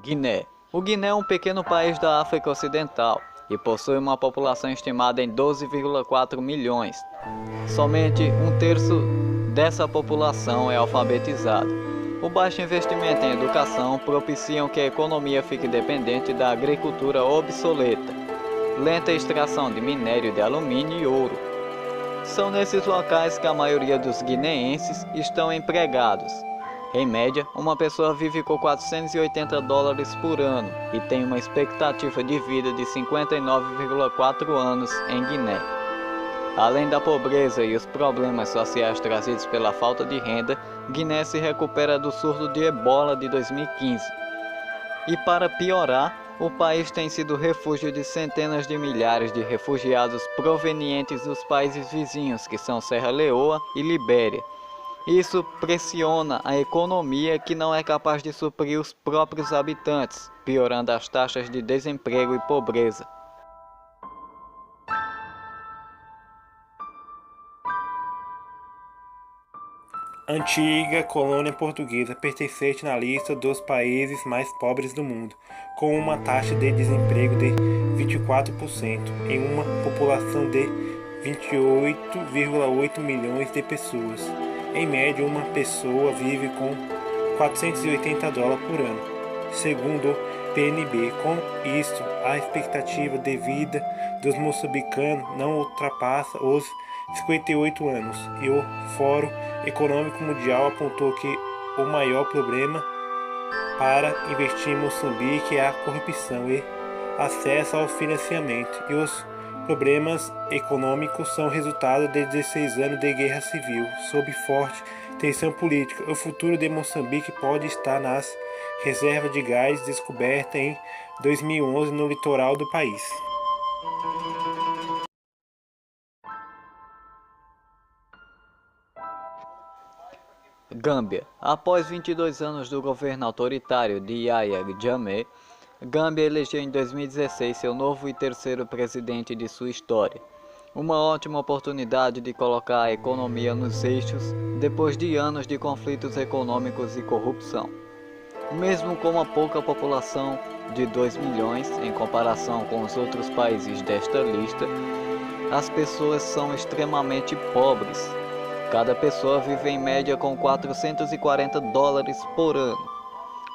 Guiné. O Guiné é um pequeno país da África Ocidental e possui uma população estimada em 12,4 milhões. Somente um terço dessa população é alfabetizada. O baixo investimento em educação propicia que a economia fique dependente da agricultura obsoleta, lenta extração de minério de alumínio e ouro. São nesses locais que a maioria dos guineenses estão empregados. Em média, uma pessoa vive com US$ 480 por ano e tem uma expectativa de vida de 59,4 anos em Guiné. Além da pobreza e os problemas sociais trazidos pela falta de renda, Guiné se recupera do surto de ebola de 2015. E para piorar, o país tem sido refúgio de centenas de milhares de refugiados provenientes dos países vizinhos, que são Serra Leoa e Libéria. Isso pressiona a economia, que não é capaz de suprir os próprios habitantes, piorando as taxas de desemprego e pobreza. Antiga colônia portuguesa, pertencente na lista dos países mais pobres do mundo, com uma taxa de desemprego de 24% em uma população de 28,8 milhões de pessoas. Em média, uma pessoa vive com US$ 480 por ano, segundo o PNB. Com isto, a expectativa de vida dos moçambicanos não ultrapassa os 58 anos, e o Fórum Econômico Mundial apontou que o maior problema para investir em Moçambique é a corrupção e acesso ao financiamento, e os problemas econômicos são resultado de 16 anos de guerra civil, sob forte tensão política. O futuro de Moçambique pode estar nas reservas de gás descobertas em 2011 no litoral do país. Gâmbia. Após 22 anos do governo autoritário de Yahya Jammeh, Gâmbia elegeu em 2016 seu novo e terceiro presidente de sua história. Uma ótima oportunidade de colocar a economia nos eixos depois de anos de conflitos econômicos e corrupção. Mesmo com uma pouca população de 2 milhões em comparação com os outros países desta lista, as pessoas são extremamente pobres. Cada pessoa vive em média com US$ 440 por ano.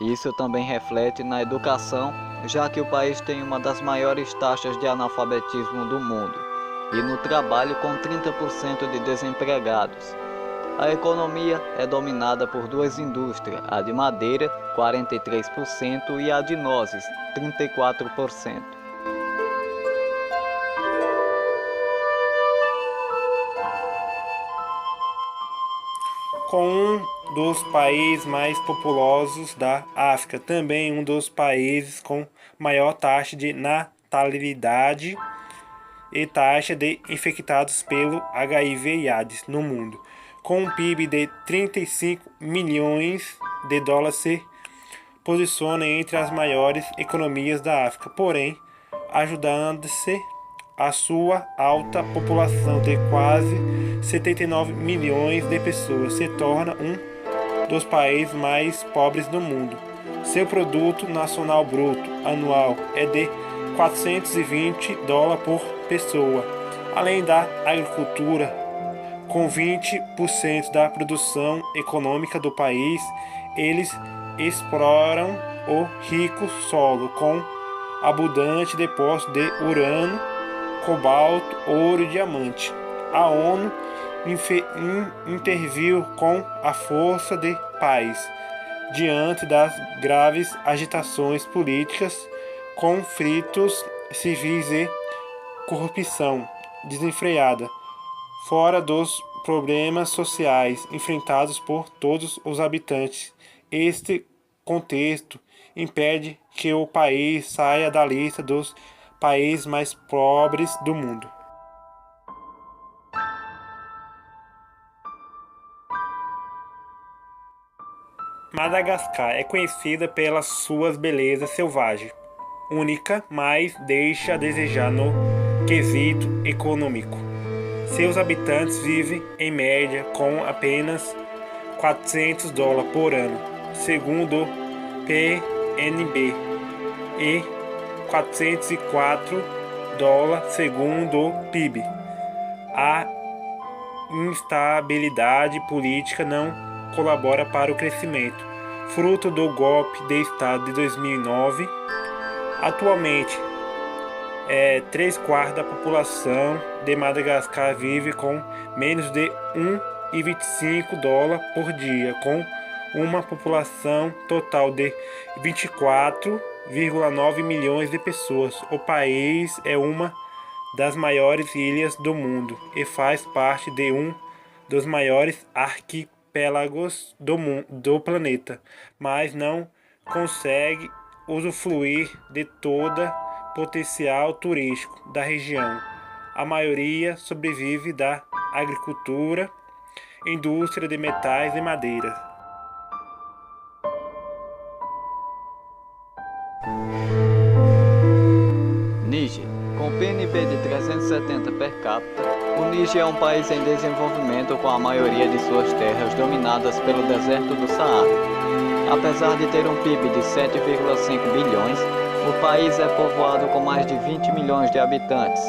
Isso também reflete na educação, já que o país tem uma das maiores taxas de analfabetismo do mundo, e no trabalho, com 30% de desempregados. A economia é dominada por duas indústrias, a de madeira, 43%, e a de nozes, 34%. Com um dos países mais populosos da África, também um dos países com maior taxa de natalidade e taxa de infectados pelo HIV e AIDS no mundo. Com um PIB de 35 milhões de dólares, se posiciona entre as maiores economias da África, porém, ajudando-se a sua alta população de quase 79 milhões de pessoas, se torna um dos países mais pobres do mundo. Seu produto nacional bruto anual é de $420 por pessoa. Além da agricultura, com 20% da produção econômica do país, eles exploram o rico solo com abundante depósito de urânio, cobalto, ouro e diamante. A ONU interviu com a força de paz diante das graves agitações políticas, conflitos civis e corrupção desenfreada, fora dos problemas sociais enfrentados por todos os habitantes. Este contexto impede que o país saia da lista dos países mais pobres do mundo. Madagascar é conhecida pelas suas belezas selvagens, única, mas deixa a desejar no quesito econômico. Seus habitantes vivem, em média, com apenas $400 por ano, segundo o PNB e $404 segundo o PIB. A instabilidade política não colabora para o crescimento, fruto do golpe de Estado de 2009. Atualmente, 3/4 da população de Madagascar vive com menos de $1,25 por dia, com uma população total de 24,9 milhões de pessoas. O país é uma das maiores ilhas do mundo e faz parte de um dos maiores arquipélagos do planeta, mas não consegue usufruir de todo potencial turístico da região. A maioria sobrevive da agricultura, indústria de metais e madeira. Níger. Com PNB de 370 per capita, o Níger é um país em desenvolvimento com a maioria de suas terras dominadas pelo deserto do Saara. Apesar de ter um PIB de 7,5 bilhões, o país é povoado com mais de 20 milhões de habitantes.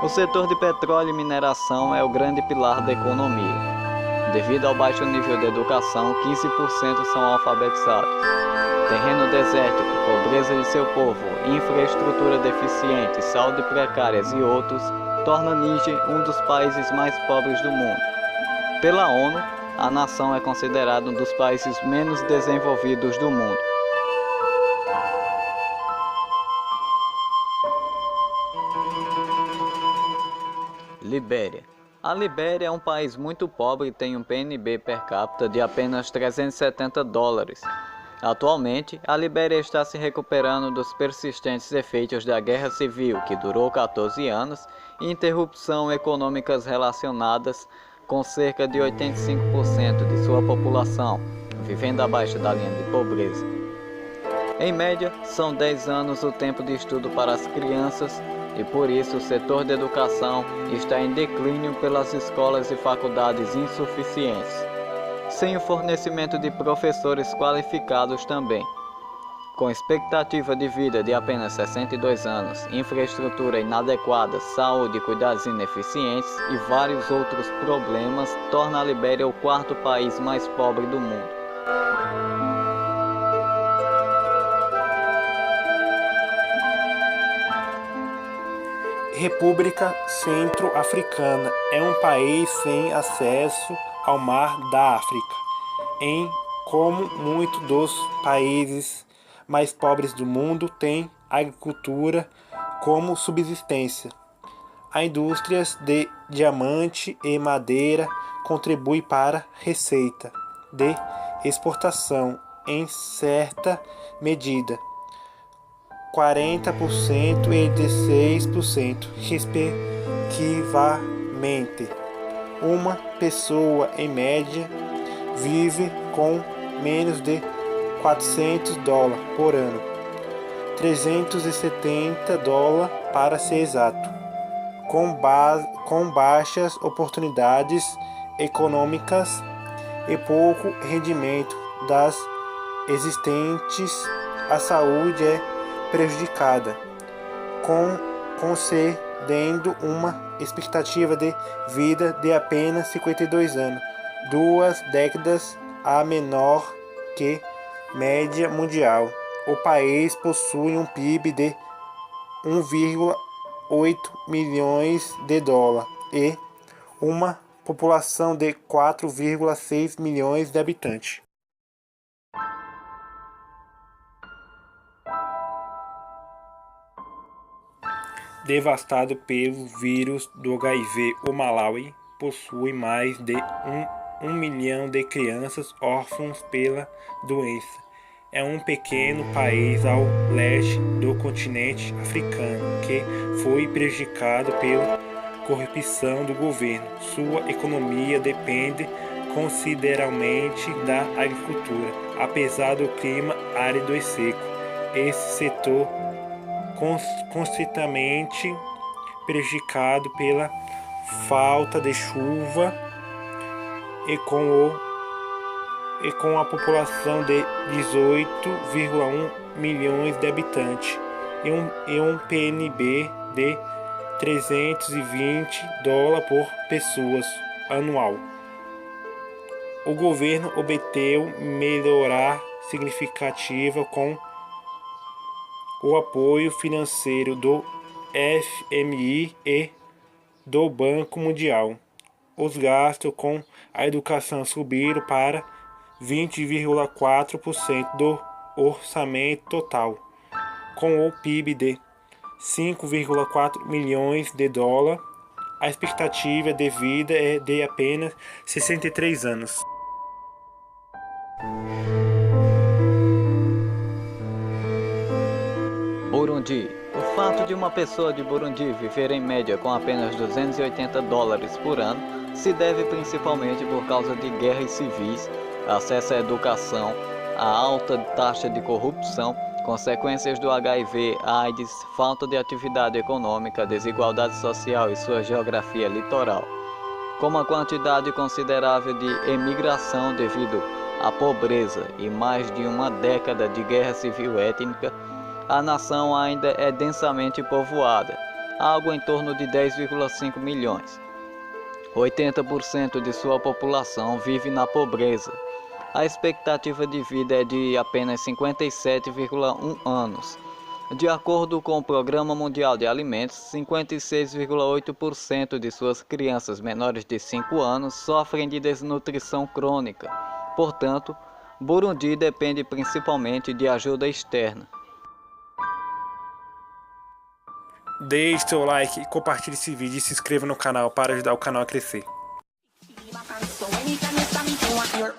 O setor de petróleo e mineração é o grande pilar da economia. Devido ao baixo nível de educação, 15% são alfabetizados. Terreno desértico, pobreza de seu povo, infraestrutura deficiente, saúde precárias e outros, torna Níger um dos países mais pobres do mundo. Pela ONU, a nação é considerada um dos países menos desenvolvidos do mundo. Libéria. A Libéria é um país muito pobre e tem um PNB per capita de apenas $370. Atualmente, a Libéria está se recuperando dos persistentes efeitos da guerra civil, que durou 14 anos, e interrupção econômicas relacionadas com cerca de 85% de sua população vivendo abaixo da linha de pobreza. Em média, são 10 anos o tempo de estudo para as crianças e por isso o setor de educação está em declínio pelas escolas e faculdades insuficientes, sem o fornecimento de professores qualificados também. Com expectativa de vida de apenas 62 anos, infraestrutura inadequada, saúde e cuidados ineficientes e vários outros problemas, torna a Libéria o quarto país mais pobre do mundo. República Centro-Africana é um país sem acesso ao mar da África, como muitos dos países mais pobres do mundo tem agricultura como subsistência. A indústrias de diamante e madeira contribui para a receita de exportação em certa medida, 40% e 16% respectivamente. Uma pessoa em média vive com menos de $400 por ano, $370 para ser exato, com baixas oportunidades econômicas e pouco rendimento das existentes. A saúde é prejudicada, concedendo uma expectativa de vida de apenas 52 anos, 2 décadas a menor que média mundial. O país possui um PIB de 1,8 milhões de dólares e uma população de 4,6 milhões de habitantes. Devastado pelo vírus do HIV, o Malawi possui mais de 1 milhão de crianças órfãos pela doença. É um pequeno país ao leste do continente africano que foi prejudicado pela corrupção do governo. Sua economia depende consideravelmente da agricultura. Apesar do clima árido e seco, esse setor constantemente prejudicado pela falta de chuva e com o e com a população de 18,1 milhões de habitantes e um PNB de 320 dólares por pessoa anual. O governo obteve melhoria significativa com o apoio financeiro do FMI e do Banco Mundial. Os gastos com a educação subiram para 20,4% do orçamento total, com o PIB de 5,4 milhões de dólares. A expectativa de vida é de apenas 63 anos. Burundi. O fato de uma pessoa de Burundi viver em média com apenas 280 dólares por ano se deve principalmente por causa de guerras civis, acesso à educação, a alta taxa de corrupção, consequências do HIV, AIDS, falta de atividade econômica, desigualdade social e sua geografia litoral. Com uma quantidade considerável de emigração devido à pobreza e mais de uma década de guerra civil étnica, a nação ainda é densamente povoada, algo em torno de 10,5 milhões. 80% de sua população vive na pobreza. A expectativa de vida é de apenas 57,1 anos. De acordo com o Programa Mundial de Alimentos, 56,8% de suas crianças menores de 5 anos sofrem de desnutrição crônica. Portanto, Burundi depende principalmente de ajuda externa. Deixe seu like, compartilhe esse vídeo e se inscreva no canal para ajudar o canal a crescer. So anytime you stop me, you want your